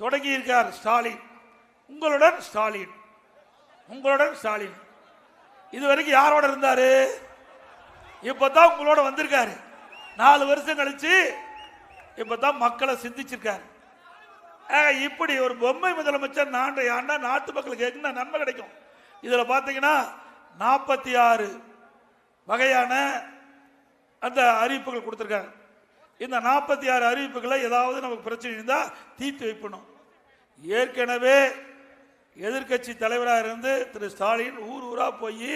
தொடங்கி இருக்கார் ஸ்டாலின். உங்களுடன் ஸ்டாலின், உங்களுடன் ஸ்டாலின். இதுவரைக்கும் யாரோட இருந்தாரு? இப்பதான் உங்களோட வந்திருக்காரு. 4 வருஷம் கழிச்சு இப்பதான் மக்களை சிந்திச்சிருக்காரு. இப்படி ஒரு பொம்மை முதலமைச்சர் ஆண்டா நாட்டு மக்களுக்கு என்ன நன்மை கிடைக்கும்? இதுல பாத்தீங்கன்னா 46 வகையான அந்த அறிவிப்புகள் கொடுத்திருக்காங்க. இந்த 46 அறிவிப்புகளை ஏதாவது நமக்கு பிரச்சனை இருந்தா தீர்த்து வைக்கணும். ஏற்கனவே எதிர்கட்சி தலைவராக இருந்து திரு ஸ்டாலின் ஊர் ஊரா போய்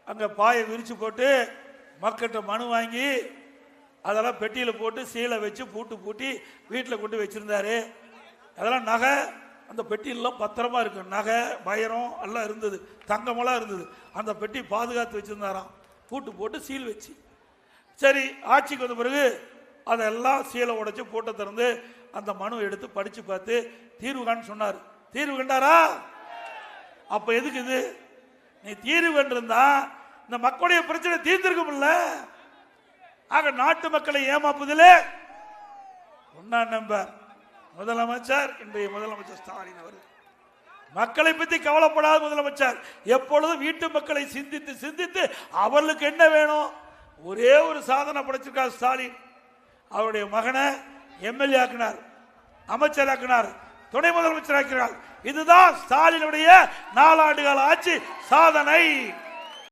அங்க பாயை விரிச்சு போட்டு மக்கள்கிட்ட மனு வாங்கி அதெல்லாம் பெட்டியில் போட்டு சீலை வச்சு பூட்டி வீட்டில் கொண்டு வச்சிருந்தாரு. அதெல்லாம் நகை அந்த பெட்டியெல்லாம் பத்திரமா இருக்கு. நகை வைரம் எல்லாம் இருந்தது, தங்கமெல்லாம் இருந்தது. அந்த பெட்டி பாதுகாத்து வச்சிருந்தாராம், போட்டு சீல் வச்சு. சரி, ஆட்சிக்கு வந்த பிறகு அதெல்லாம் சீலை உடைச்சு போட்ட திறந்து அந்த மனு எடுத்து படிச்சு பார்த்து தீர்வு காண சொன்னார். தீர்வு கண்டாரா? அப்ப எதுக்கு இது? நீ தீர்வு கண்டிருந்தா இந்த மக்களுடைய பிரச்சனை தீர்த்திருக்கும்ல. ஆக நாட்டு மக்களை ஏமாப்புதிலே 1ஆம் நம்பர் முதலமைச்சர் இன்றைய முதலமைச்சர் ஸ்டாலின் அவர். மக்களை பற்றி கவலைப்படாத முதலமைச்சர். எப்பொழுதும் வீட்டு மக்களை சிந்தித்து அவர்களுக்கு என்ன வேணும், ஒரே ஒரு சாதனை படைச்சிருக்கார் ஸ்டாலின். அவருடைய மகனை எம்எல்ஏ ஆக்கினார், அமைச்சர் ஆக்கினார், துணை முதலமைச்சர் ஆக்கினார். இதுதான் ஸ்டாலினுடைய 4 ஆண்டு கால ஆட்சி சாதனை.